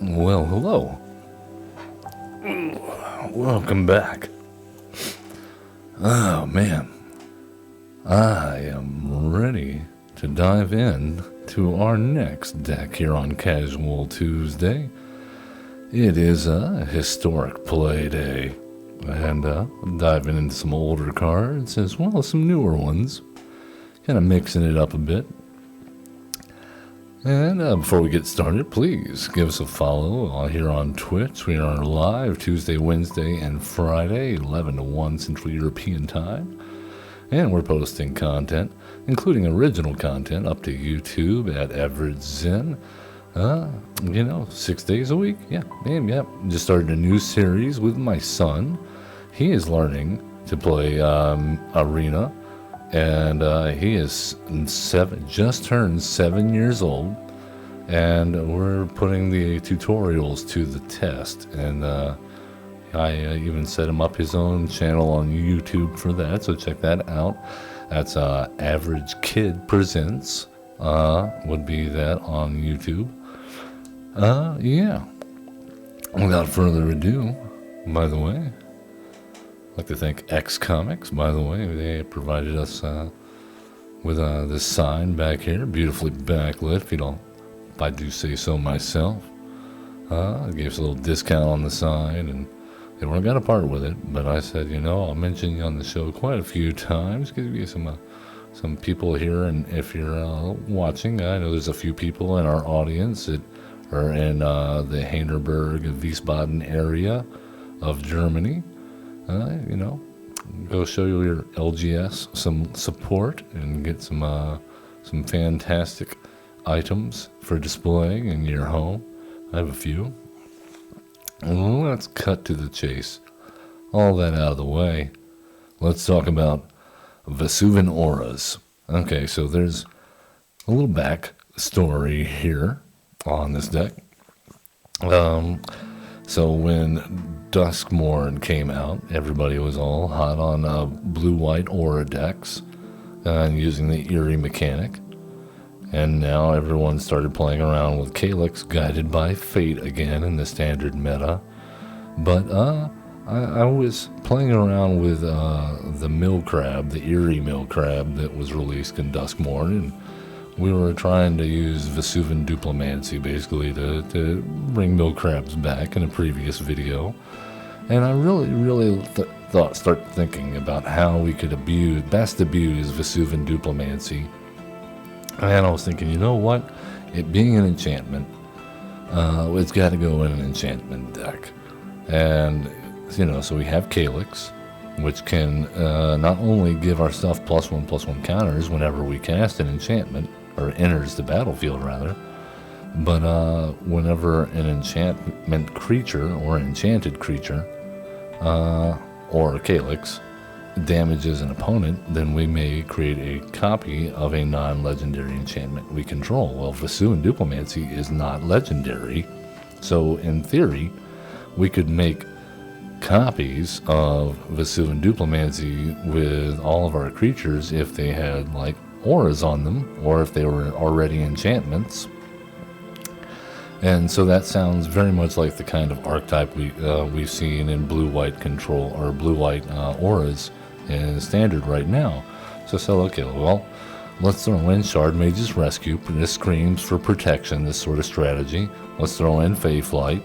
Well, hello. Welcome back. Oh, man. I am ready to dive in to our next deck here on Casual Tuesday. It is a historic play day, and I'm diving into some older cards as well as some newer ones, kind of mixing it up a bit. And before we get started, please give us a follow here on Twitch. We are live Tuesday, Wednesday, and Friday, 11 to 1 Central European Time. And we're posting content, including original content, up to YouTube at averagezen. 6 days a week. Yeah. Just started a new series with my son. He is learning to play Arena. And he is just turned 7 years old, and we're putting the tutorials to the test. And I even set him up his own channel on YouTube for that, so check that out. That's Average Kid Presents, would be that on YouTube. Without further ado, by the way, I'd like to thank X Comics, by the way. They provided us with this sign back here, beautifully backlit, if I do say so myself. They gave us a little discount on the sign, and they weren't going to part with it, but I said, I'll mention you on the show quite a few times, give you some people here, and if you're watching, I know there's a few people in our audience that are in the Heidelberg, Wiesbaden area of Germany. Go show your LGS some support and get some fantastic items for displaying in your home. I have a few. Let's cut to the chase. All that out of the way, let's talk about Vesuvan auras. Okay, so there's a little back story here on this deck. So when Duskmorn came out, everybody was all hot on blue-white aura decks and using the Eerie mechanic. And now everyone started playing around with Calyx Guided by Fate again in the standard meta. But I was playing around with the Mill Crab, the Eerie Mill Crab that was released in Duskmorn, and we were trying to use Vesuvan Duplimancy basically to bring Mill Crabs back in a previous video. And I really start thinking about how we could best abuse Vesuvan Duplimancy. And I was thinking, you know what? It being an enchantment, it's got to go in an enchantment deck. And, so we have Calyx, which can not only give our stuff +1/+1 counters whenever we cast an enchantment, or enters the battlefield rather, but whenever an enchantment creature or an enchanted creature or a Calyx damages an opponent, then we may create a copy of a non-legendary enchantment we control. Well, Vesuvan Duplimancy is not legendary, so in theory we could make copies of Vesuvan Duplimancy with all of our creatures if they had like auras on them, or if they were already enchantments. And so that sounds very much like the kind of archetype we've seen in blue-white control, or blue-white auras in standard right now. So okay, well, let's throw in Shard Mage's Rescue. This screams for protection, this sort of strategy. Let's throw in Fey Flight,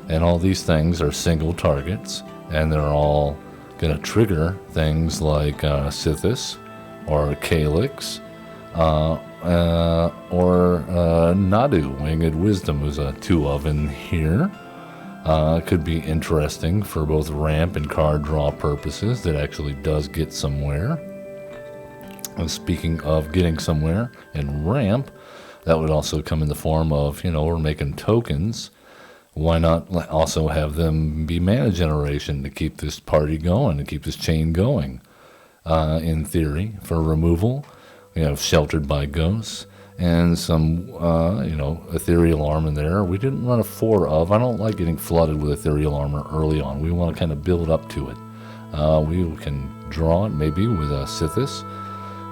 and all these things are single targets, and they're all going to trigger things like Sithis, or Calyx, or Nadu, Winged Wisdom, who's a 2 of in here. Could be interesting for both ramp and card draw purposes. That actually does get somewhere. And speaking of getting somewhere and ramp, that would also come in the form of, we're making tokens. Why not also have them be mana generation to keep this party going, to keep this chain going? In theory, for removal, we have Sheltered by Ghosts and some, Ethereal Armor there. We didn't run a 4 of. I don't like getting flooded with Ethereal Armor early on. We want to kind of build up to it. We can draw it maybe with a Sithis.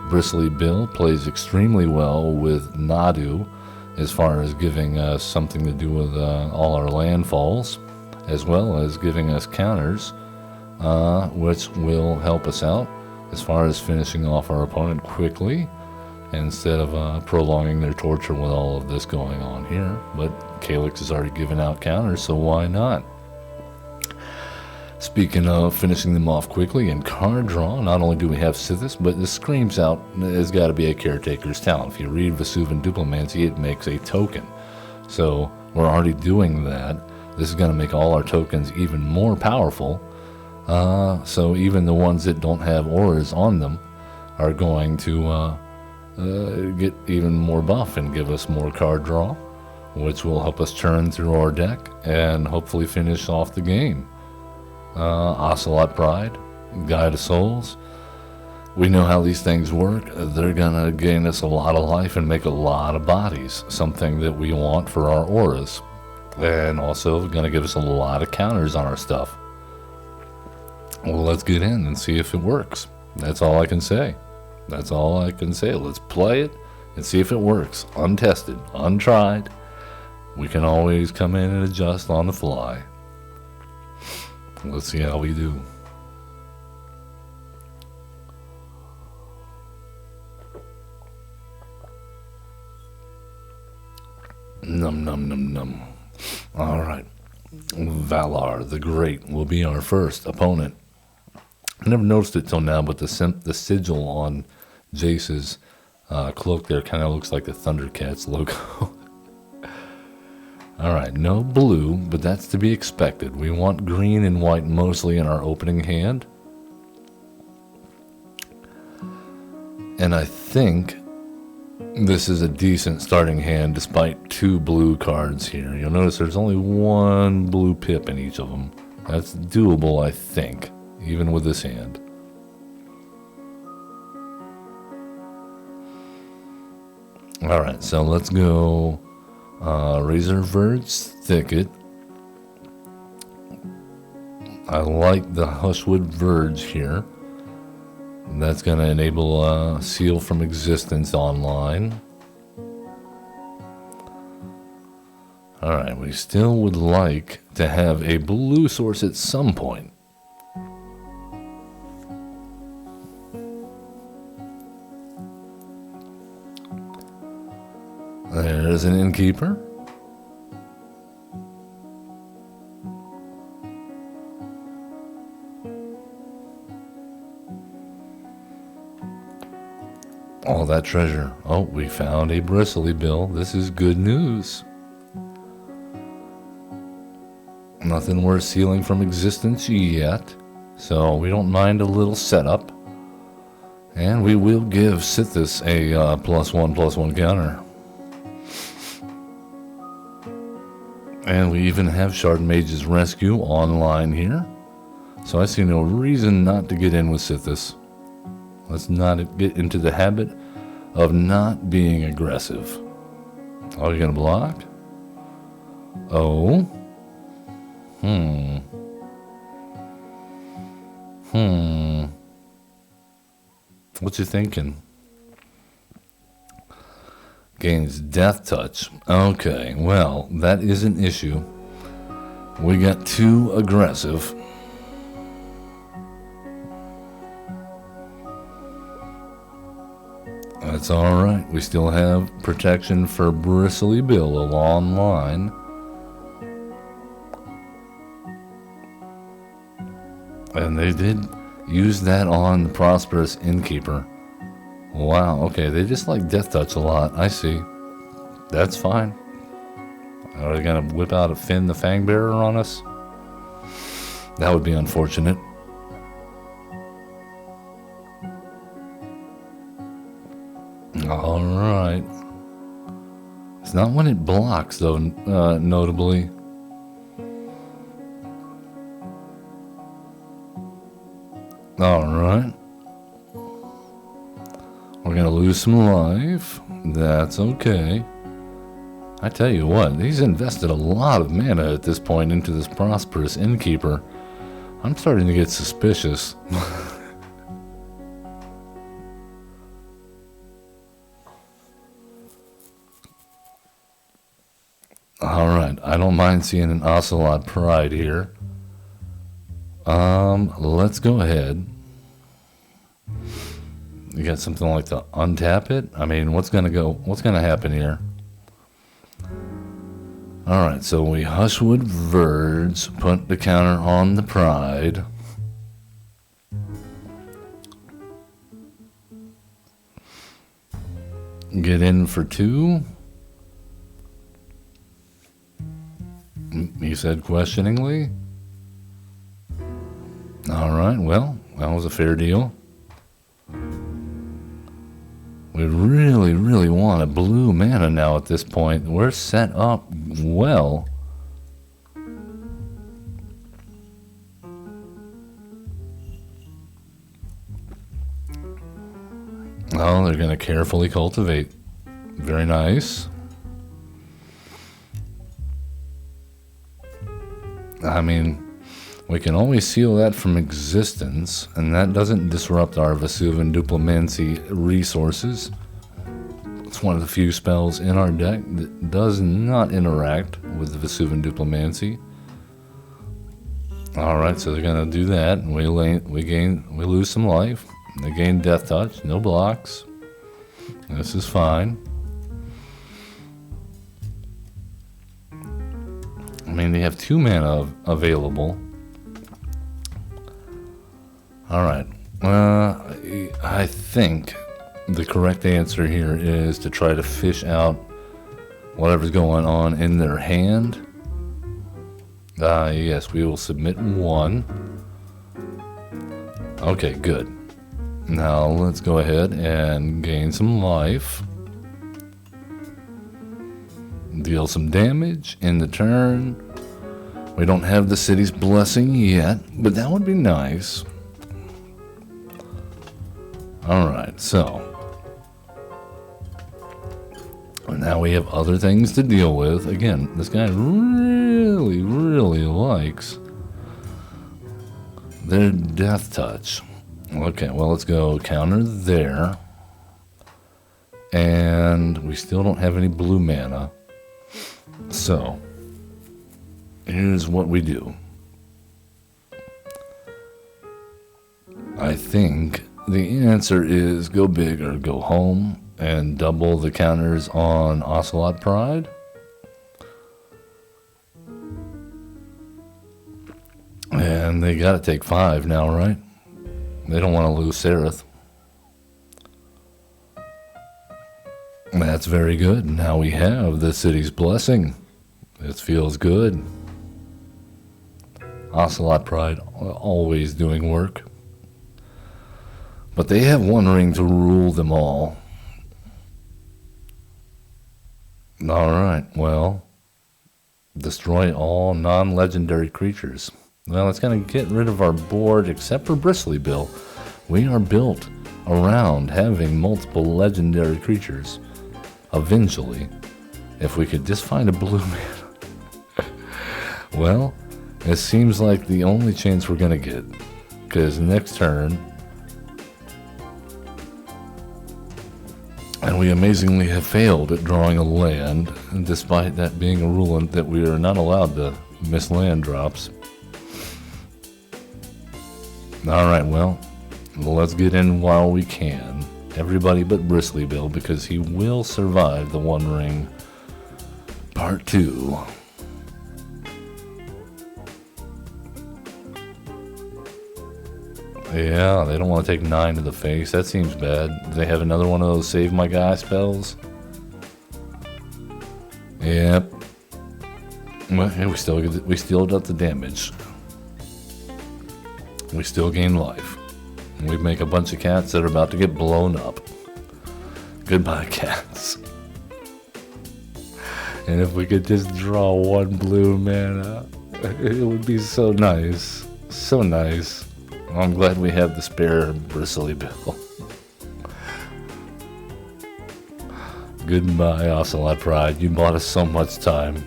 Bristly Bill plays extremely well with Nadu as far as giving us something to do with all our landfalls, as well as giving us counters, which will help us out as far as finishing off our opponent quickly, instead of prolonging their torture with all of this going on here. But Calyx has already given out counters, so why not? Speaking of finishing them off quickly and card draw, not only do we have Sithis, but this screams out there's got to be a Caretaker's Talent. If you read Vesuvan Duplimancy, it makes a token. So we're already doing that. This is going to make all our tokens even more powerful. So even the ones that don't have auras on them are going to get even more buff and give us more card draw, which will help us churn through our deck and hopefully finish off the game. Ocelot Pride, Guide of Souls. We know how these things work. They're gonna gain us a lot of life and make a lot of bodies, something that we want for our auras, and also gonna give us a lot of counters on our stuff. Well, let's get in and see if it works. That's all I can say. That's all I can say. Let's play it and see if it works. Untested, untried. We can always come in and adjust on the fly. Let's see how we do. Num num num num. All right. Valar the Great will be our first opponent. I never noticed it till now, but the sigil on Jace's cloak there kind of looks like the Thundercats logo. Alright, no blue, but that's to be expected. We want green and white mostly in our opening hand. And I think this is a decent starting hand despite 2 blue cards here. You'll notice there's only 1 blue pip in each of them. That's doable, I think, even with this hand. Alright, so let's go Razorverge Thicket. I like the Hushwood Verge here. That's going to enable Seal from Existence online. Alright, we still would like to have a blue source at some point. There's an Innkeeper. All that treasure. Oh, we found a bristly bill. This is good news. Nothing worth sealing from existence yet, so we don't mind a little setup. And we will give Sithis a +1/+1 counter. And we even have Shard Mage's Rescue online here. So I see no reason not to get in with Sithis. Let's not get into the habit of not being aggressive. Oh, you're going to block? Oh. What you thinking? Gains Death Touch. Okay, well, that is an issue. We got too aggressive. That's alright. We still have protection for Bristly Bill online. And they did use that on the Prosperous Innkeeper. Wow, okay, they just like Death Touch a lot. I see. That's fine. Are they going to whip out a Finn the Fangbearer on us? That would be unfortunate. Alright. It's not when it blocks, though, notably. Alright. We're going to lose some life. That's okay. I tell you what, he's invested a lot of mana at this point into this Prosperous Innkeeper. I'm starting to get suspicious. I don't mind seeing an Ocelot Pride here. Let's go ahead. You got something like to untap it? I mean, what's gonna happen here? Alright, so we Hushwood Verge, put the counter on the Pride. Get in for 2. He said questioningly. Alright, well, that was a fair deal. We really, really want a blue mana now at this point. We're set up well. Oh, they're going to carefully cultivate. Very nice. I mean, we can always seal that from existence, and that doesn't disrupt our Vesuvan Duplimancy resources. It's one of the few spells in our deck that does not interact with the Vesuvan Duplimancy. Alright, so they're going to do that, and we lose some life. They gain Death Touch, no blocks. This is fine. I mean, they have 2 mana available. Alright. I think the correct answer here is to try to fish out whatever's going on in their hand. Yes, we will submit 1. Okay, good. Now let's go ahead and gain some life. Deal some damage in the turn. We don't have the city's blessing yet, but that would be nice. Alright, so now we have other things to deal with. Again, this guy really, really likes their Death Touch. Okay, well, let's go counter there. And we still don't have any blue mana. So, here's what we do. I think the answer is go big or go home and double the counters on Ocelot Pride. And they gotta take 5 now, right? They don't want to lose Sereth. That's very good. Now we have the city's blessing. It feels good. Ocelot Pride always doing work. But they have 1 ring to rule them all. Alright, well, destroy all non-legendary creatures. Well, it's going to get rid of our board, except for Bristly Bill. We are built around having multiple legendary creatures. Eventually, if we could just find a blue mana. Well, it seems like the only chance we're going to get. Because next turn, and we amazingly have failed at drawing a land, despite that being a rule that we are not allowed to miss land drops. Alright, well, let's get in while we can. Everybody but Bristly Bill, because he will survive the 1 ring part 2. Yeah, they don't want to take 9 to the face. That seems bad. Do they have another one of those save my guy spells? Yep. Well, yeah, we still got the damage. We still gain life. We make a bunch of cats that are about to get blown up. Goodbye, cats. And if we could just draw 1 blue mana, it would be so nice. So nice. I'm glad we have the spare Bristly Bill. Goodbye, Ocelot Pride. You bought us so much time.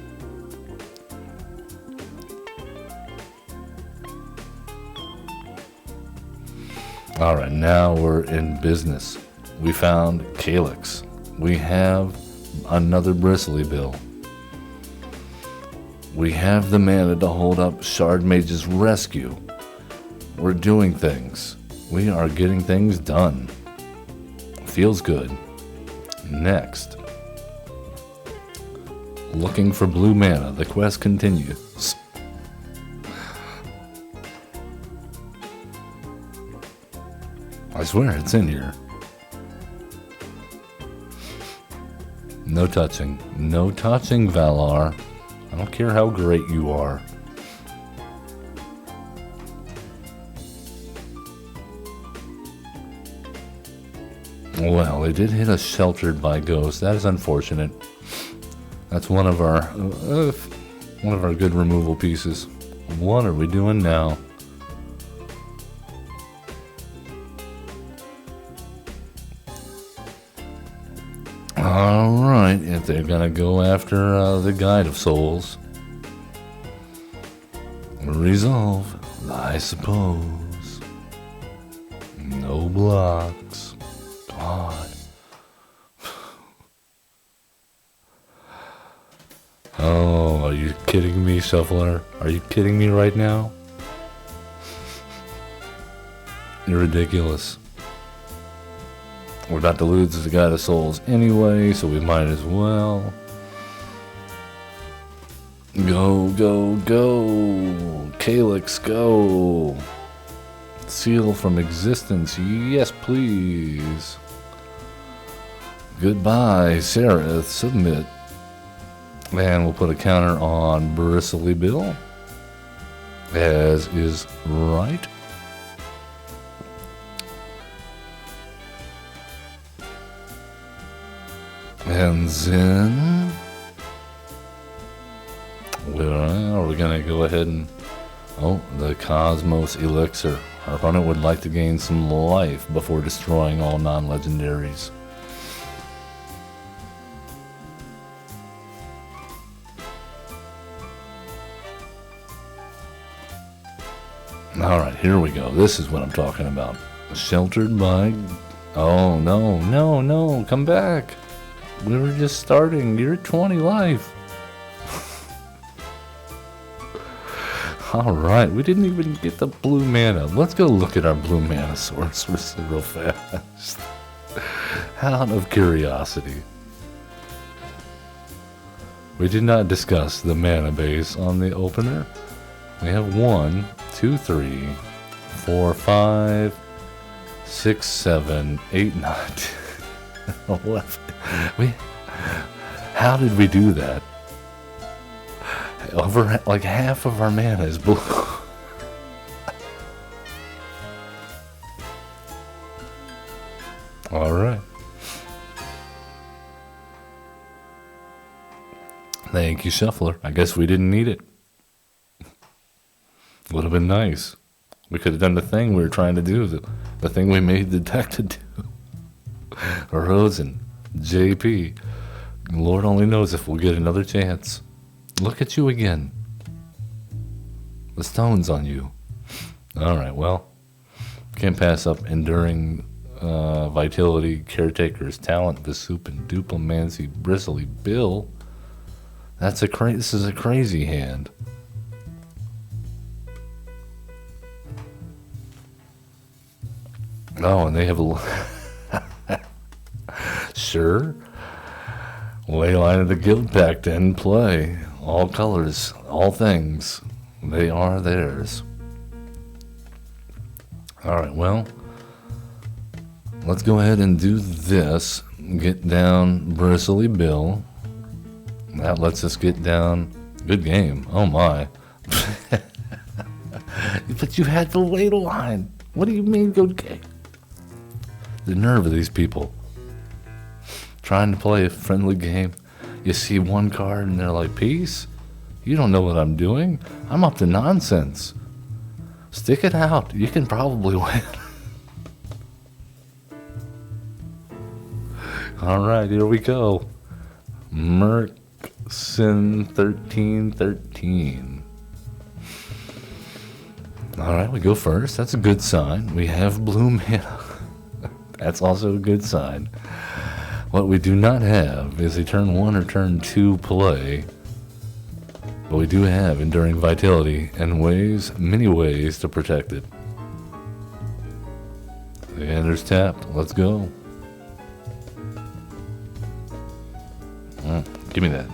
Alright, now we're in business. We found Calyx. We have another Bristly Bill. We have the mana to hold up Shard Mage's rescue. We're doing things. We are getting things done. Feels good. Next. Looking for blue mana. The quest continues. I swear it's in here. No touching. No touching, Valar. I don't care how great you are. Well, it did hit us sheltered by ghosts. That is unfortunate. That's one of our good removal pieces. What are we doing now? Alright, if they're gonna go after the Guide of Souls. Resolve, I suppose. No blocks. God. Oh, are you kidding me, Shuffler? Are you kidding me right now? You're ridiculous. We're about to lose to the Guide of Souls anyway, so we might as well. Go, go, go. Calyx, go. Seal from existence. Yes, please. Goodbye, Seraph. Submit. And we'll put a counter on Bristly Bill, as is right. And then we're gonna go ahead and the Cosmos Elixir. Our opponent would like to gain some life before destroying all non-legendaries. Alright, here we go. This is what I'm talking about. Sheltered by... Oh, no, no, no. Come back. We were just starting. You're at 20 life. Alright, we didn't even get the blue mana. Let's go look at our blue mana source real fast. Out of curiosity. We did not discuss the mana base on the opener. We have 1, 2, 3, 4, 5, 6, 7, 8, 9, 10, 11. How did we do that? Over like half of our mana is blue. All right. Thank you, Shuffler. I guess we didn't need it. Would have been nice. We could have done the thing we were trying to do, the thing we made the deck to do. Rosen, JP. Lord only knows if we'll get another chance. Look at you again. The stone's on you. Alright, well. Can't pass up Enduring Vitality, Caretaker's Talent, Vesuvan, Duplimancy, Bristly Bill. This is a crazy hand. Oh, and they have a... Sure. Leyline of the Guild Pact in play. All colors, all things. They are theirs. Alright, well. Let's go ahead and do this. Get down Bristly Bill. That lets us get down... Good game. Oh my. But you had the Leyline. What do you mean good game? The nerve of these people. Trying to play a friendly game. You see one card and they're like, peace? You don't know what I'm doing. I'm up to nonsense. Stick it out. You can probably win. Alright, here we go. Mercsin 1313. Alright, we go first. That's a good sign. We have blue mana. That's also a good sign. What we do not have is a turn 1 or turn 2 play But we do have enduring vitality and many ways to protect it. And there's tapped. Let's go. Give me that.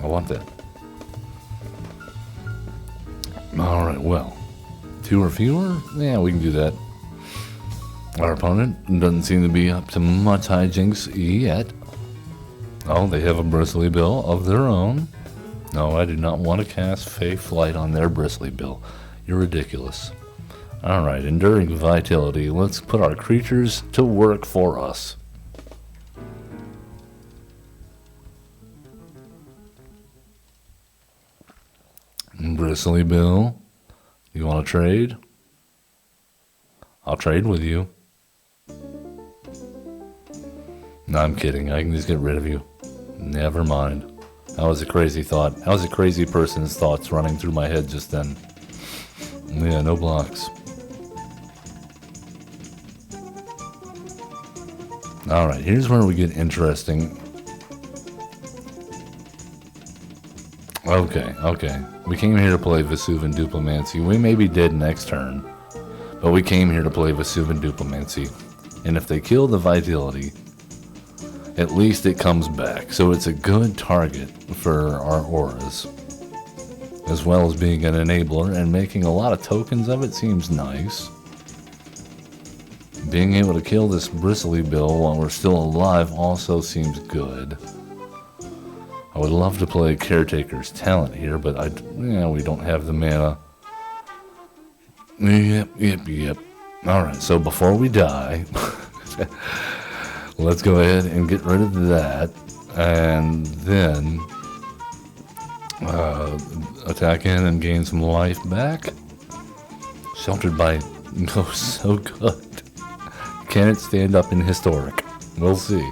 I want that. Alright, well. 2 or fewer? Yeah, we can do that. Our opponent doesn't seem to be up to much hijinks yet. Oh, they have a bristly bill of their own. No, I do not want to cast Fey Flight on their bristly bill. You're ridiculous. Alright, enduring vitality. Let's put our creatures to work for us. Bristly bill. You want to trade? I'll trade with you. No, I'm kidding. I can just get rid of you. Never mind. That was a crazy thought. That was a crazy person's thoughts running through my head just then. Yeah, no blocks. Alright, here's where we get interesting. Okay. We came here to play Vesuvan Duplimancy. We may be dead next turn, but we came here to play Vesuvan Duplimancy. And if they kill the vitality, at least it comes back. So it's a good target for our auras, as well as being an enabler, and making a lot of tokens of it seems nice. Being able to kill this bristly bill while we're still alive also seems good. I would love to play Caretaker's Talent here, but we don't have the mana. Yep. Alright, so before we die, let's go ahead and get rid of that, and then attack in and gain some life back. Sheltered by... Oh, so good. Can it stand up in Historic? We'll see.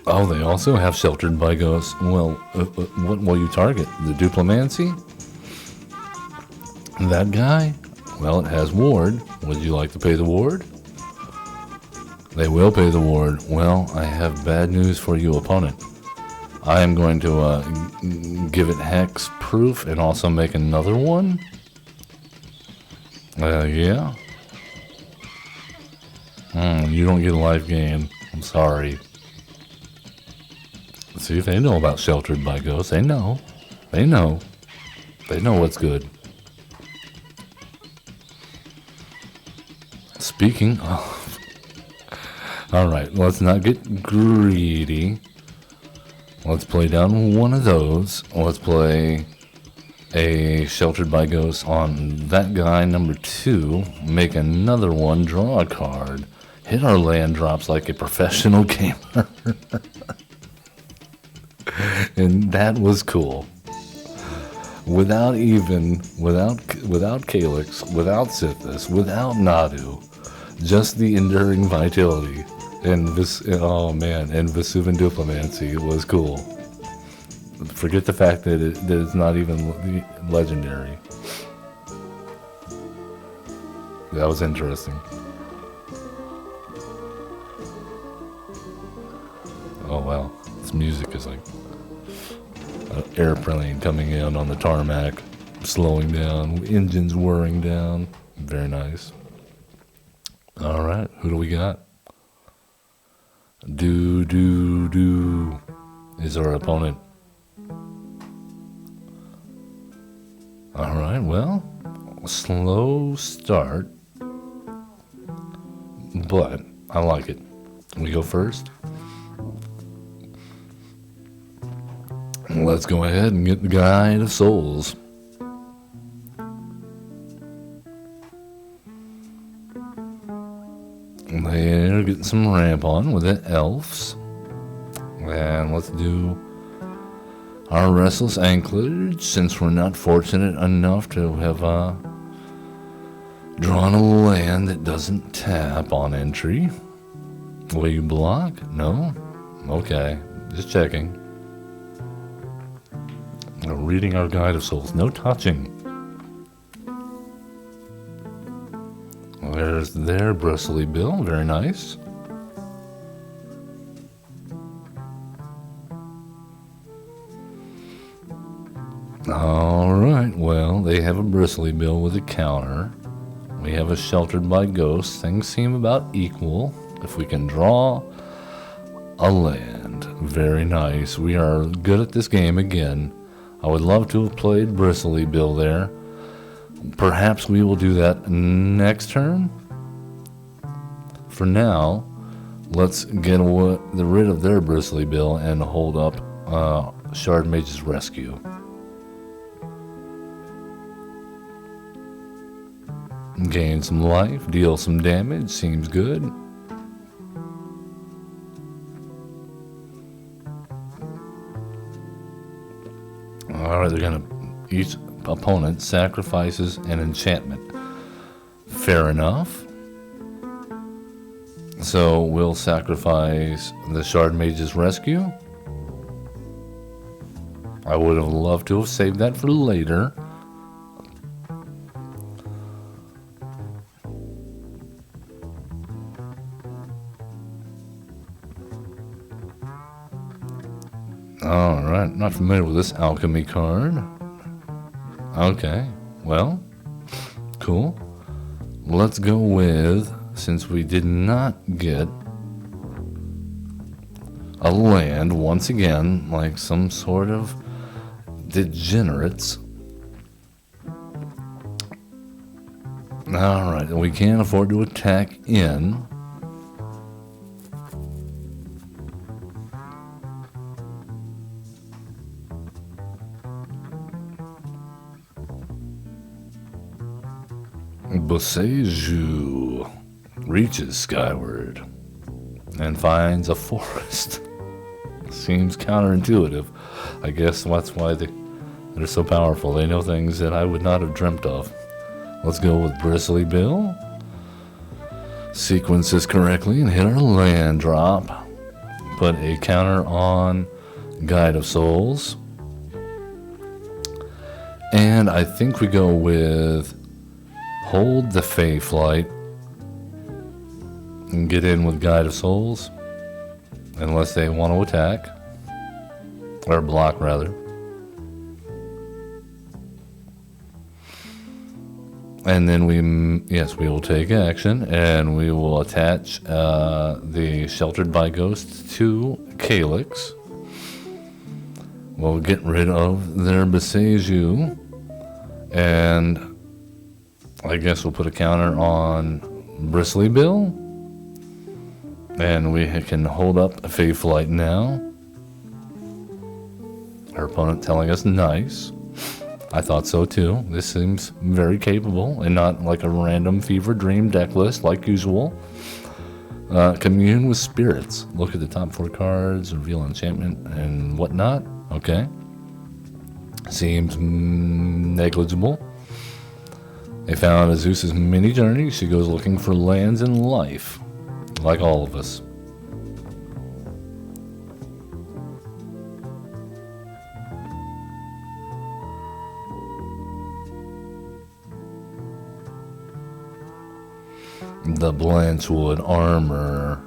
Oh, they also have Sheltered by Ghosts. Well, what will you target? The Duplimancy? That guy? Well, it has Ward. Would you like to pay the Ward? They will pay the Ward. Well, I have bad news for you, opponent. I am going to give it Hex Proof and also make another one. Yeah. You don't get a life gain. I'm sorry. See if they know about Sheltered by Ghosts. They know. They know what's good. Speaking of... Alright, let's not get greedy. Let's play down one of those. Let's play a Sheltered by Ghosts on that guy, number 2. Make another one, draw a card. Hit our land drops like a professional gamer. And that was cool. Without Calyx, without Sithis, without Nadu, just the enduring vitality, and and Vesuvan Duplimancy was cool. Forget the fact that it's not even legendary. That was interesting. Oh wow, this music is like an airplane coming in on the tarmac, slowing down, engines whirring down. Very nice. All right, who do we got? Do is our opponent. All right, well, slow start, but I like it. We go first. Let's go ahead and get the Guide of Souls. They're getting some ramp on with the elves. And let's do our Restless Anchorage, since we're not fortunate enough to have drawn a land that doesn't tap on entry. Will you block? No? Okay, just checking. We're reading our Guide of Souls. No touching. Well, There's their bristly bill. Very nice. Alright, well, they have a bristly bill with a counter. We have a sheltered by ghosts. Things seem about equal. If we can draw a land. Very nice. We are good at this game again. I would love to have played bristly bill there. Perhaps we will do that next turn. For now, let's get rid of their bristly bill and hold up Shard Mage's Rescue. Gain some life, deal some damage, seems good. Alright, they're gonna, each opponent sacrifices an enchantment. Fair enough. So we'll sacrifice the Shard Mage's Rescue. I would have loved to have saved that for later. Alright, not familiar with this alchemy card. Okay, well, cool. Let's go with, since we did not get a land once again, like some sort of degenerates. Alright, we can't afford to attack in. Vesuvan reaches skyward and finds a forest. Seems counterintuitive. I guess that's why they're so powerful. They know things that I would not have dreamt of. Let's go with Bristly Bill. Sequence this correctly and hit our land drop. Put a counter on Guide of Souls. And I think we go with hold the Fey Flight and get in with Guide of Souls, unless they want to attack, or block rather. And then we will take action, and we will attach the Sheltered by Ghosts to Calyx. We'll get rid of their Vesuvan, and I guess we'll put a counter on Bristly Bill. And we can hold up a Fey Flight now. Our opponent telling us nice. I thought so too. This seems very capable and not like a random fever dream deck list like usual. Commune with spirits. Look at the top 4 cards, reveal enchantment and whatnot. Okay. Seems negligible. They found Zeus's mini journey. She goes looking for lands in life, like all of us. The Blanchwood armor.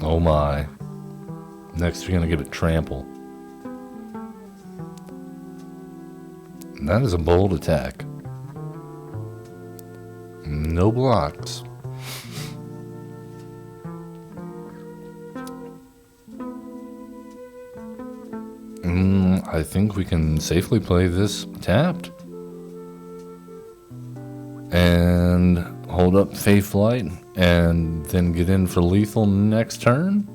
Oh my. Next we're gonna give it trample. And that is a bold attack. No blocks. I think we can safely play this tapped. And hold up Fey Flight and then get in for lethal next turn.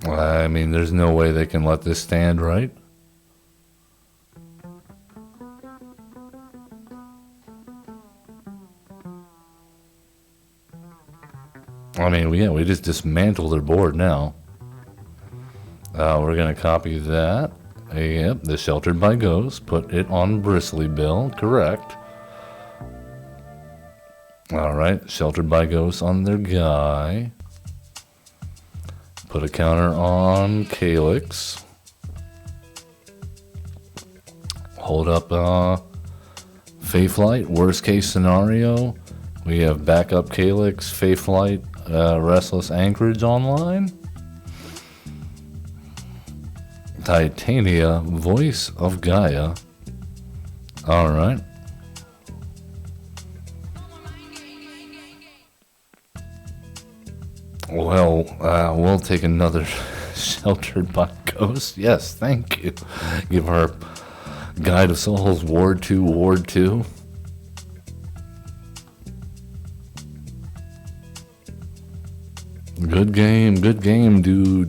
I mean, there's no way they can let this stand, right? I mean, yeah, we just dismantled their board now. We're going to copy that. Yep, the Sheltered by Ghosts. Put it on Bristly Bill. Correct. Alright, Sheltered by Ghosts on their guy. Put a counter on Calyx. Hold up Faithlight. Worst case scenario, we have backup Calyx, Faithlight, Restless Anchorage online. Titania, Voice of Gaia. Alright. Well, we'll take another Sheltered by Ghost. Yes, thank you. Give our Guide of Souls Ward 2, Ward 2. Good game, do.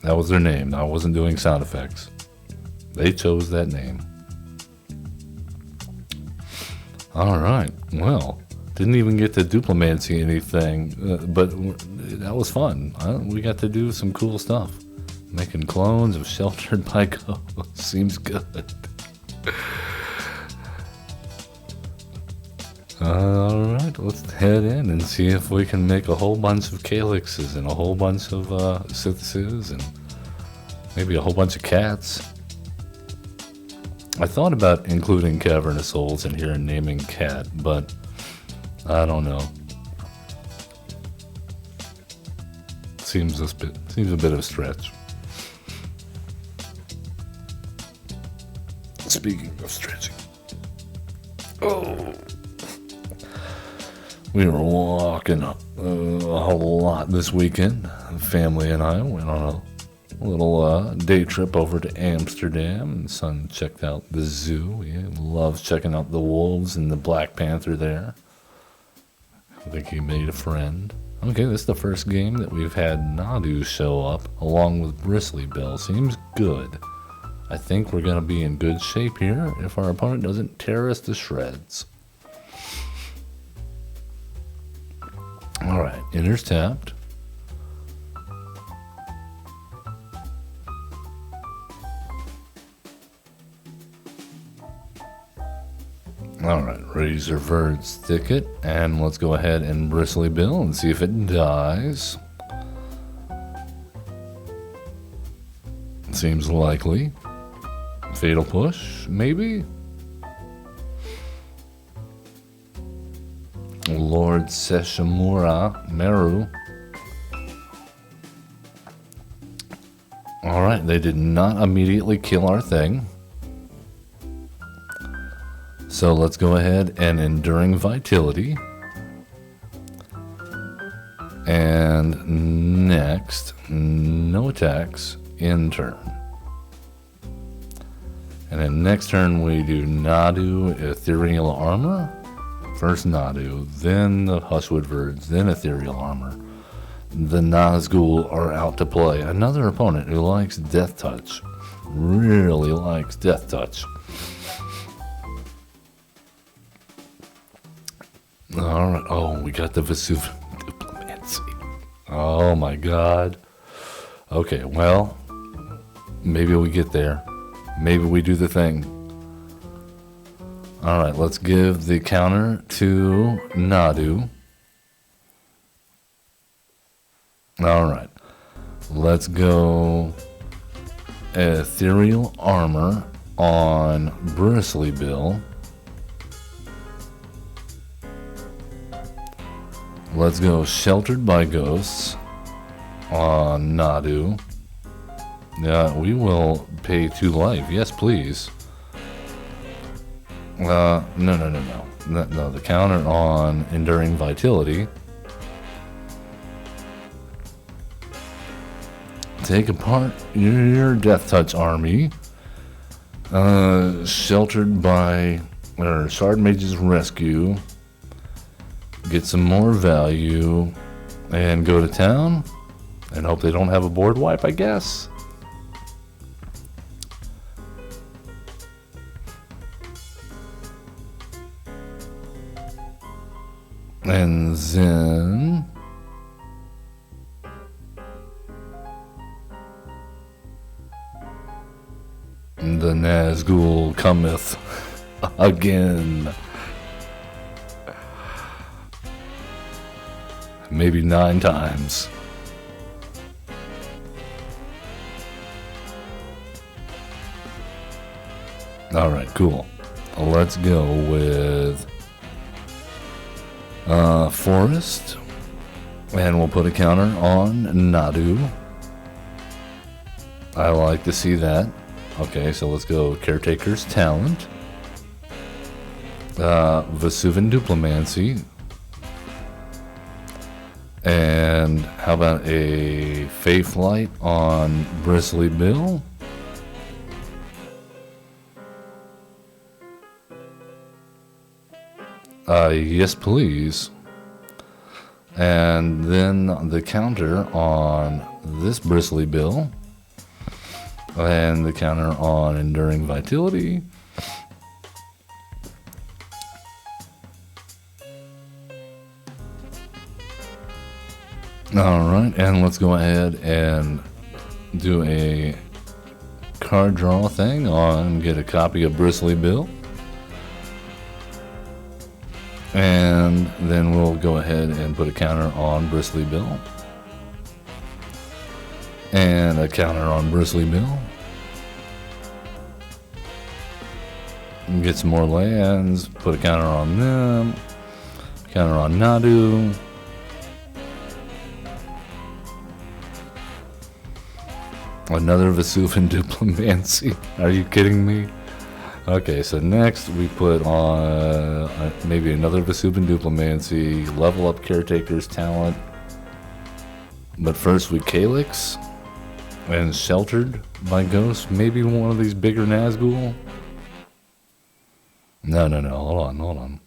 That was their name. I wasn't doing sound effects. They chose that name. Alright, well, didn't even get to duplimancy anything, but that was fun. We got to do some cool stuff. Making clones of Sheltered by Ghost seems good. Alright, let's head in and see if we can make a whole bunch of Calyxes and a whole bunch of Sithses and maybe a whole bunch of cats. I thought about including Cavern of Souls in here and naming cat, but I don't know. Seems a bit of a stretch. Speaking of stretching. Oh. We were walking a whole lot this weekend. The family and I went on a little day trip over to Amsterdam, and son checked out the zoo. He loves checking out the wolves and the Black Panther there. I think he made a friend. Okay, this is the first game that we've had Nadu show up along with Bristly Bill. Seems good. I think we're going to be in good shape here if our opponent doesn't tear us to shreds. Alright, Inner's tapped. Alright, Razor Verd's Thicket, and let's go ahead and Bristly Bill and see if it dies. Seems likely. Fatal Push, maybe? Lord Sesshamura Meru. Alright, they did not immediately kill our thing. So let's go ahead and Enduring Vitality. And next, no attacks in turn. And then next turn we do Nadu Ethereal Armor. First Nadu, then the Hushwood Verds, then Ethereal Armor. The Nazgul are out to play. Another opponent who likes Death Touch. Really likes Death Touch. Alright, oh, we got the Vesuvan Diplomancy. Oh my god. Okay, well, maybe we get there. Maybe we do the thing. Alright, let's give the counter to Nadu. Alright, let's go Ethereal Armor on Bristly Bill. Let's go Sheltered by Ghosts on Nadu. Yeah, we will pay 2 life. Yes, please. No, the counter on Enduring Vitality. Take apart your Death Touch army. Sheltered by Shard Mage's Rescue. Get some more value and go to town and hope they don't have a board wipe, I guess. And then the Nazgul cometh again. maybe 9 times. Alright, cool. Let's go with Forest. And we'll put a counter on Nadu. I like to see that. Okay, so let's go Caretaker's Talent. Vesuvan Duplimancy. And how about a Faith Light on Bristly Bill? Yes, please. And then the counter on this Bristly Bill. And the counter on Enduring Vitality. Alright, and let's go ahead and do a card draw thing on get a copy of Bristly Bill. And then we'll go ahead and put a counter on Bristly Bill. And a counter on Bristly Bill. And get some more lands, put a counter on them. Counter on Nadu. Another Vesuvan Duplimancy. Are you kidding me? Okay, so next we put on maybe another Vesuvan Duplimancy, level up Caretaker's Talent. But first we Calyx and Sheltered by Ghost. Maybe one of these bigger Nazgul. No, hold on.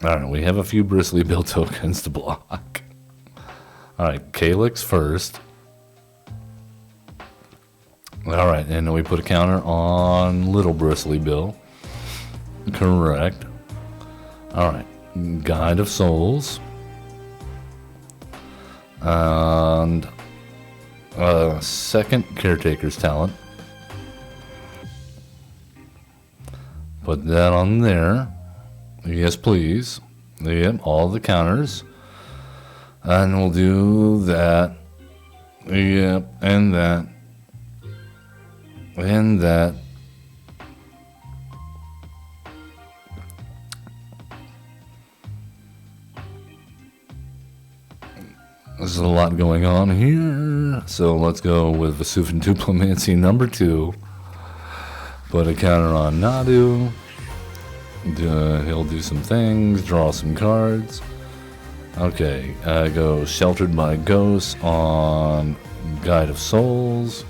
Alright, we have a few Bristly Bill tokens to block. Alright, Calyx first. Alright, and then we put a counter on Little Bristly Bill. Correct. Alright, Guide of Souls. And second Caretaker's Talent. Put that on there. Yes, please. Yep, all the counters. And we'll do that. Yep, and that. And that. There's a lot going on here. So let's go with Vesuvan Duplimancy number 2. Put a counter on Nadu. He'll do some things, draw some cards. Okay, go Sheltered by Ghosts on Guide of Souls.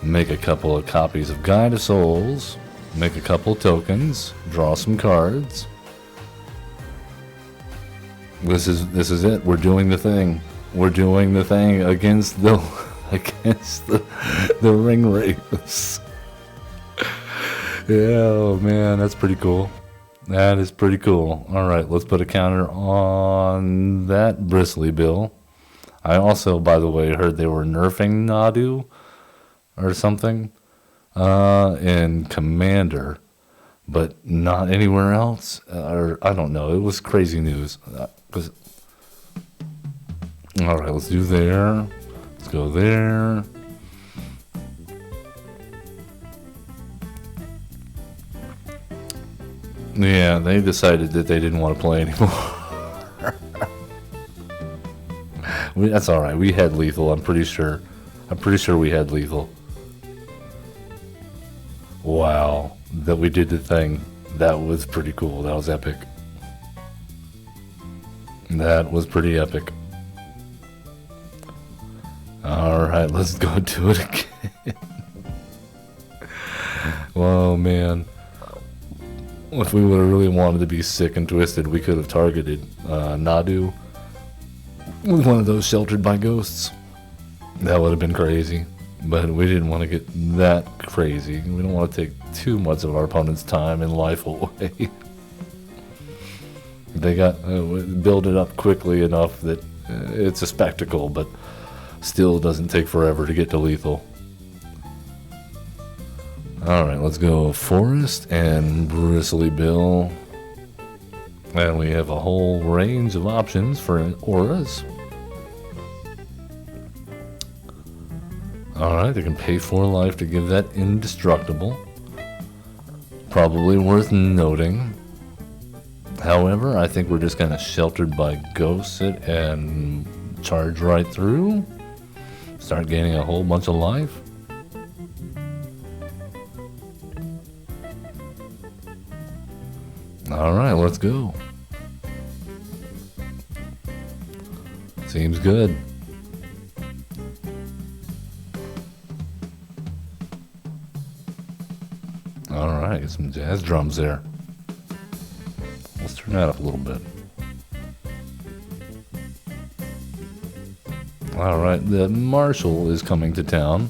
Make a couple of copies of Guide of Souls. Make a couple of tokens. Draw some cards. This is it. We're doing the thing. We're doing the thing against the ring race. Yeah, oh man, that's pretty cool. That is pretty cool. Alright, let's put a counter on that Bristly Bill. I also, by the way, heard they were nerfing Nadu or something in Commander, but not anywhere else. Or I don't know. It was crazy news. Alright, let's do there. Let's go there. Yeah, they decided that they didn't want to play anymore. That's alright. We had lethal, I'm pretty sure. We had lethal. Wow. That we did the thing. That was pretty cool. That was epic. That was pretty epic. Alright, let's go do it again. Whoa, man. If we would have really wanted to be sick and twisted, we could have targeted Nadu with one of those Sheltered by Ghosts. That would have been crazy. But we didn't want to get that crazy. We don't want to take too much of our opponent's time and life away. They got build it up quickly enough that it's a spectacle, but still doesn't take forever to get to lethal. Alright, let's go Forest and Bristly Bill. And we have a whole range of options for auras. Alright, they can pay 4 life to give that indestructible. Probably worth noting. However, I think we're just kind of sheltered by Ghost it and charge right through. Start gaining a whole bunch of life. Alright, let's go. Seems good. Alright, get some jazz drums there. Let's turn that up a little bit. Alright, the Marshal is coming to town,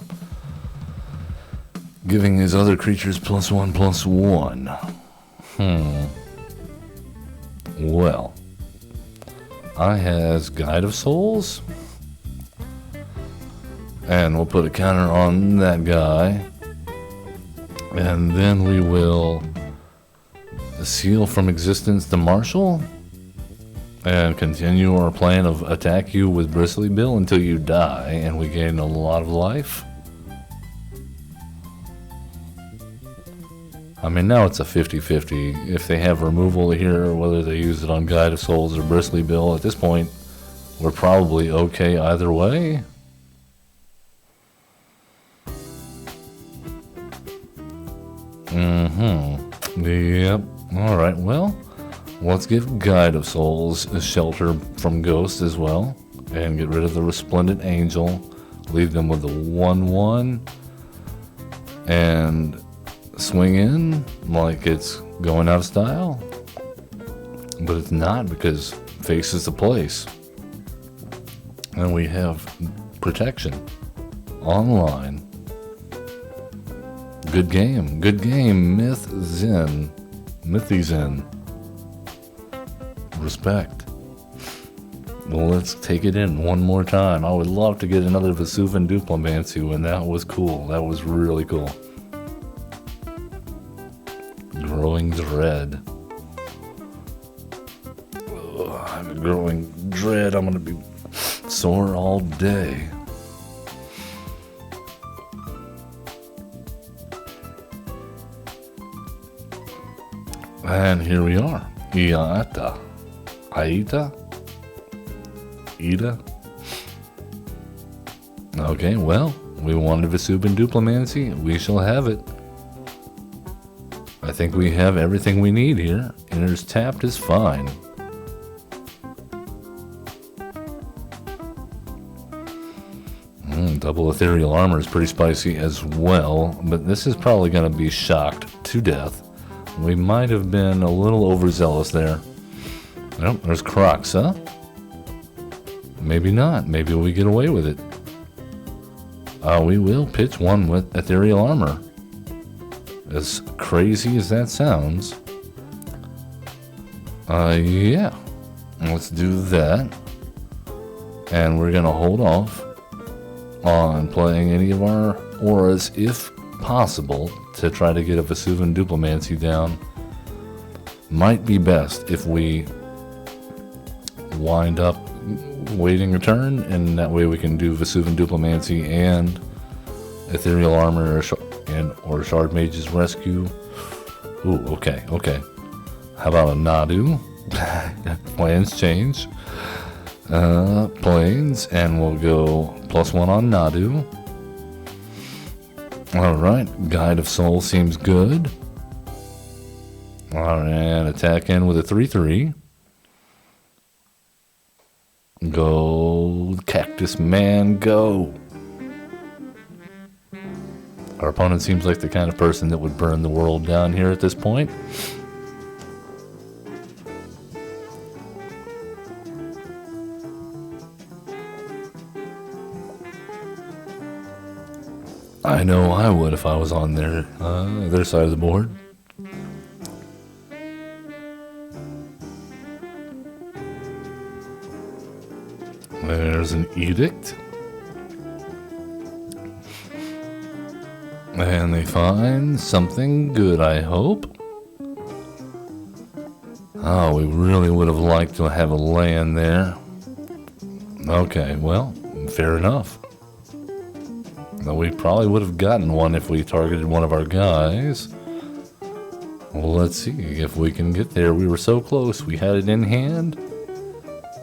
giving his other creatures +1/+1. Well, I has Guide of Souls, and we'll put a counter on that guy, and then we will seal from existence the Marshal, and continue our plan of attack you with Bristly Bill until you die, and we gain a lot of life. I mean, now it's a 50-50. If they have removal here, whether they use it on Guide of Souls or Bristly Bill, at this point, we're probably okay either way. Yep. Alright, well, let's give Guide of Souls a shelter from Ghost as well, and get rid of the Resplendent Angel, leave them with a 1/1, and swing in like it's going out of style, but it's not, because face is the place, and we have protection online. Good game, Mythizen. Respect. Well, let's take it in one more time. I would love to get another Vesuvan Duplimancy, and that was cool. That was really cool. Growing Dread. I'm growing dread. I'm gonna be sore all day. And here we are. Ida. Okay, well, we wanted Vesuvan Duplimancy. We shall have it. I think we have everything we need here. Enters tapped is fine. Double Ethereal Armor is pretty spicy as well, but this is probably going to be shocked to death. We might have been a little overzealous there. Nope, there's Crocs, huh? Maybe not. Maybe we get away with it. We will pitch one with Ethereal Armor. As crazy as that sounds. Yeah. Let's do that. And we're going to hold off on playing any of our auras, if possible, to try to get a Vesuvan Duplimancy down. Might be best if we wind up waiting a turn, and that way we can do Vesuvan Duplimancy and Ethereal Armor or Shard Mage's Rescue. Ooh, okay. How about a Nadu? Plans change. Planes, and we'll go +1 on Nadu. Alright, Guide of Soul seems good. Alright, and attack in with a 3/3. Go, Cactus Man, go! Our opponent seems like the kind of person that would burn the world down here at this point. I know I would if I was on their side of the board. There's an Edict. And they find something good, I hope. Oh, we really would have liked to have a land there. Okay, well, fair enough. We probably would have gotten one if we targeted one of our guys. Well, let's see if we can get there. We were so close. We had it in hand.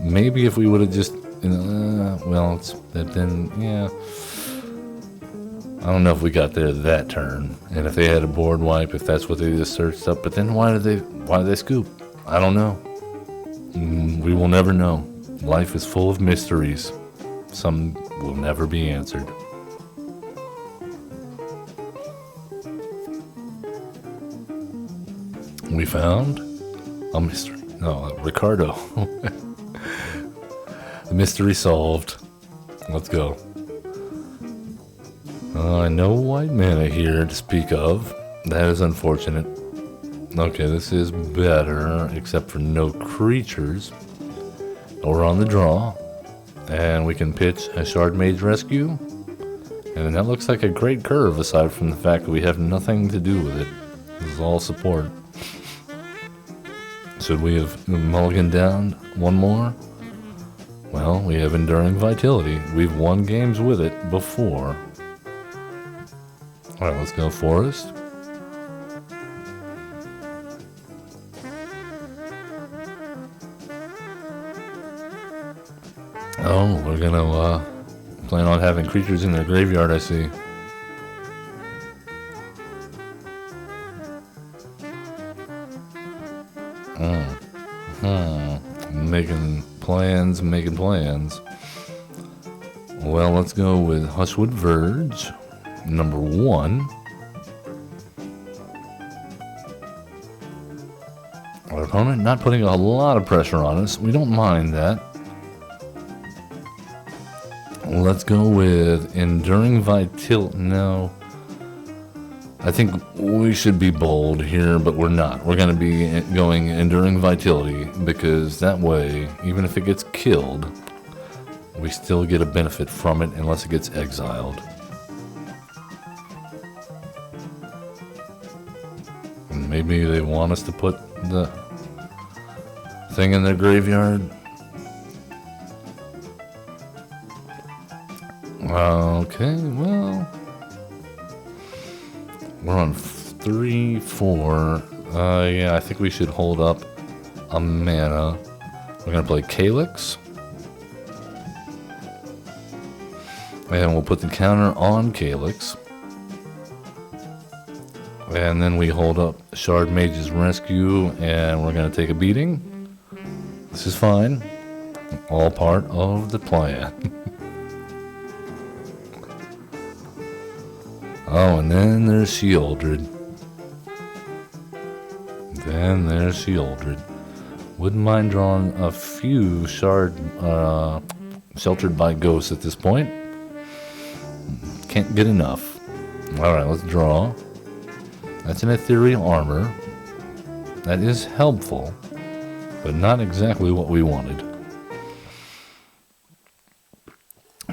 Maybe if we would have just... well, it's then, yeah. I don't know if we got there that turn. And if they had a board wipe, if that's what they just searched up. But then why did they scoop? I don't know. We will never know. Life is full of mysteries. Some will never be answered. We found a mystery. No, Ricardo. The mystery solved. Let's go. No white mana here to speak of. That is unfortunate. Okay, this is better, except for no creatures. We're on the draw, and we can pitch a Shard Mage Rescue. And that looks like a great curve, aside from the fact that we have nothing to do with it. This is all support. Should we have mulliganed down one more? Well, we have Enduring Vitality. We've won games with it before. Alright, let's go Forest. Oh, we're gonna plan on having creatures in their graveyard, I see. Making plans. Well, let's go with Hushwood Verge, number 1. Our opponent not putting a lot of pressure on us. We don't mind that. Let's go with Enduring Vitality. No. I think we should be bold here, but we're not. We're going to be going Enduring Vitality, because that way, even if it gets killed, we still get a benefit from it unless it gets exiled. And maybe they want us to put the thing in their graveyard. Okay, well... We're on 3, 4. Yeah, I think we should hold up a mana. We're going to play Calyx. And we'll put the counter on Calyx. And then we hold up Shard Mage's Rescue, and we're going to take a beating. This is fine. All part of the plan. Oh, and then there's Sheoldred. Wouldn't mind drawing a few Sheltered by Ghosts at this point. Can't get enough. Alright, let's draw. That's an Ethereal Armor. That is helpful, but not exactly what we wanted.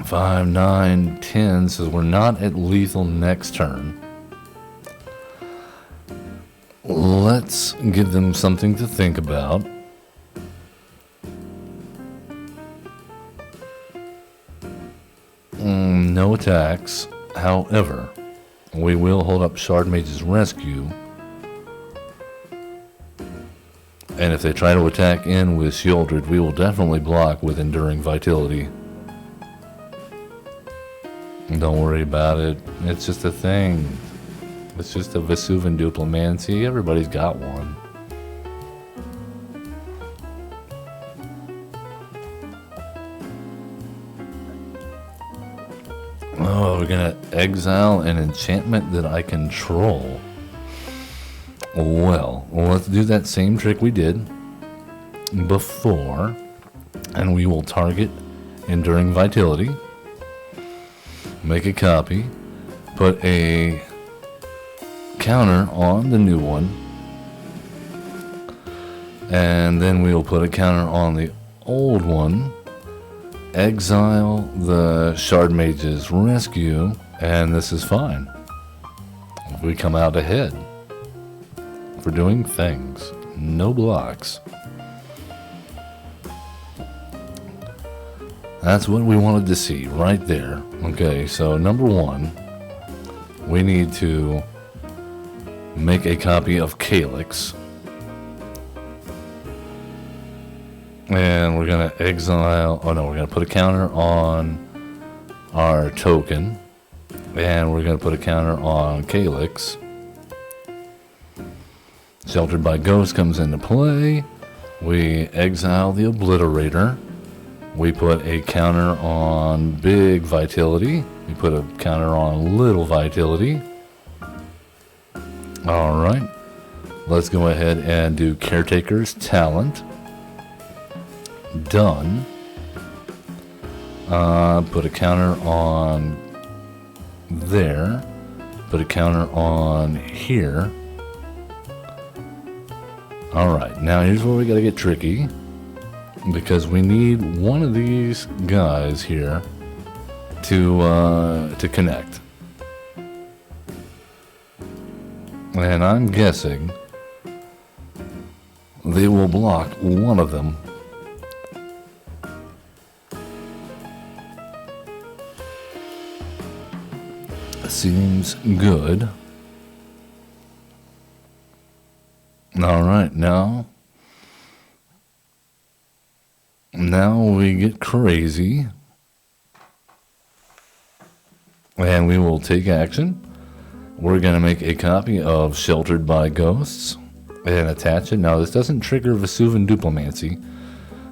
5, 9, 10, so we're not at lethal next turn. Let's give them something to think about. No attacks. However, we will hold up Shard Mage's Rescue. And if they try to attack in with Sheoldred, we will definitely block with Enduring Vitality. Don't worry about it. It's just a thing. It's just a Vesuvan Duplimancy. Everybody's got one. Oh, we're gonna exile an enchantment that I control. Well, let's do that same trick we did before, and we will target Enduring Vitality. Make a copy, put a counter on the new one, and then we'll put a counter on the old one, exile the Shard Mage's Rescue, and this is fine. we come out ahead for doing things. No blocks. That's what we wanted to see right there. Okay, so number one, we need to make a copy of Calyx. And we're going to exile, we're going to put a counter on our token. And we're going to put a counter on Calyx. Sheltered by Ghost comes into play. We exile the Obliterator. We put a counter on Big Vitality. We put a counter on Little Vitality. Alright. Let's go ahead and do Caretaker's Talent. Done. Put a counter on there. Put a counter on here. Alright, now here's where we gotta get tricky. Because we need one of these guys here to connect. And I'm guessing they will block one of them. Seems good. Alright, now we get crazy. And we will take action. We're going to make a copy of Sheltered by Ghosts and attach it. Now, this doesn't trigger Vesuvan Duplimancy,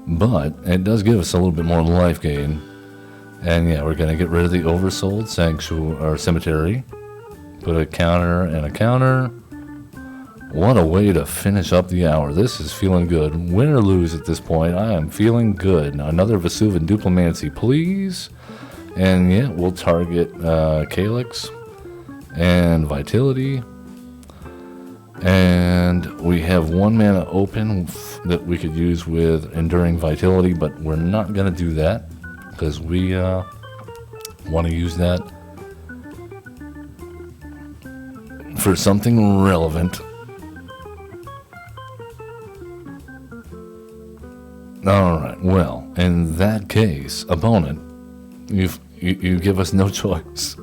but it does give us a little bit more life gain. And yeah, we're going to get rid of the Oversold Sanctuary or Cemetery. Put a counter and a counter. What a way to finish up the hour. This is feeling good. Win or lose at this point, I am feeling good. Now, another Vesuvan Duplimancy, please. And yeah, we'll target Calyx and Vitality. And we have 1 mana open that we could use with Enduring Vitality, but we're not going to do that because we want to use that for something relevant. Alright, well, in that case, opponent, you give us no choice.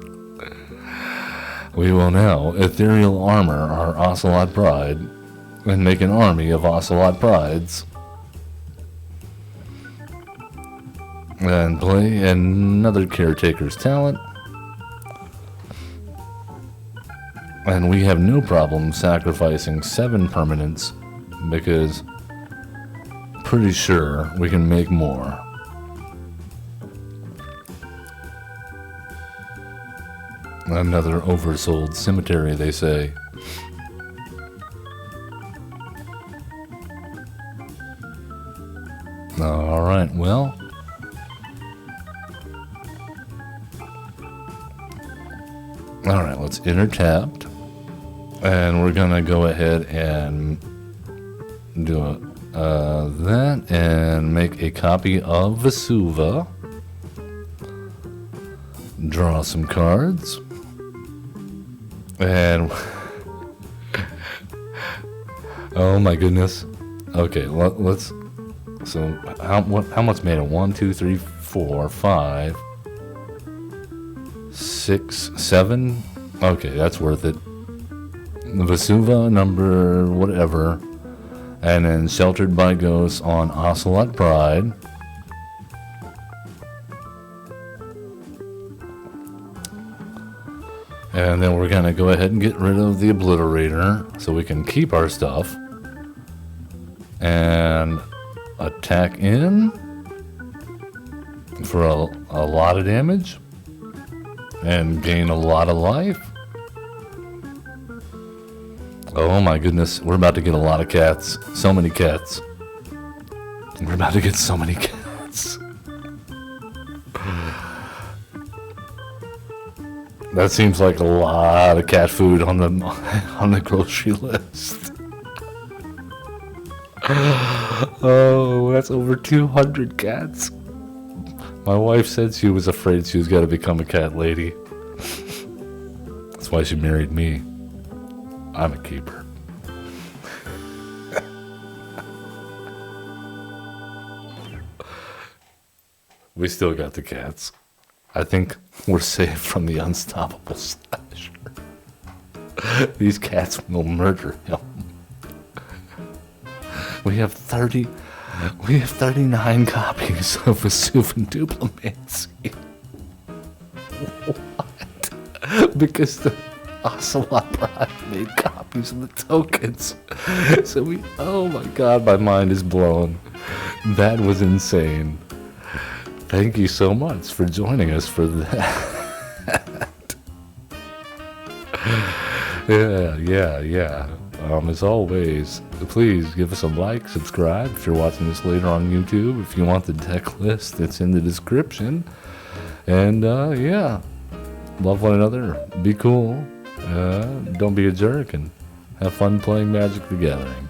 We will now Ethereal Armor our Ocelot Pride and make an army of Ocelot Prides. And play another Caretaker's Talent. And we have no problem sacrificing 7 permanents because pretty sure we can make more. Another Oversold Cemetery, they say. Alright, well. Alright, let's enter tapped. And we're gonna go ahead and do that and make a copy of Vesuva. Draw some cards. And oh my goodness. Okay, let's. So how much made it? 1, 2, 3, 4, 5, 6, 7. Okay, that's worth it. Vesuva number whatever, and then Sheltered by Ghosts on Ocelot Pride. And then we're going to go ahead and get rid of the Obliterator so we can keep our stuff. And attack in for a lot of damage. And gain a lot of life. Oh my goodness, we're about to get a lot of cats. So many cats. We're about to get so many cats. That seems like a lot of cat food on the grocery list. Oh, that's over 200 cats. My wife said she was afraid she was going to become a cat lady. That's why she married me. I'm a keeper. We still got the cats. I think we're safe from the unstoppable slasher. These cats will murder him. We have 39 copies of Vesuvan Duplimancy. What? Because the Ocelot Pride made copies of the tokens. So oh my god, my mind is blown. That was insane. Thank you so much for joining us for that. Yeah. As always, please give us a like, subscribe if you're watching this later on YouTube. If you want the deck list, it's in the description. And yeah, love one another, be cool, don't be a jerk, and have fun playing Magic the Gathering.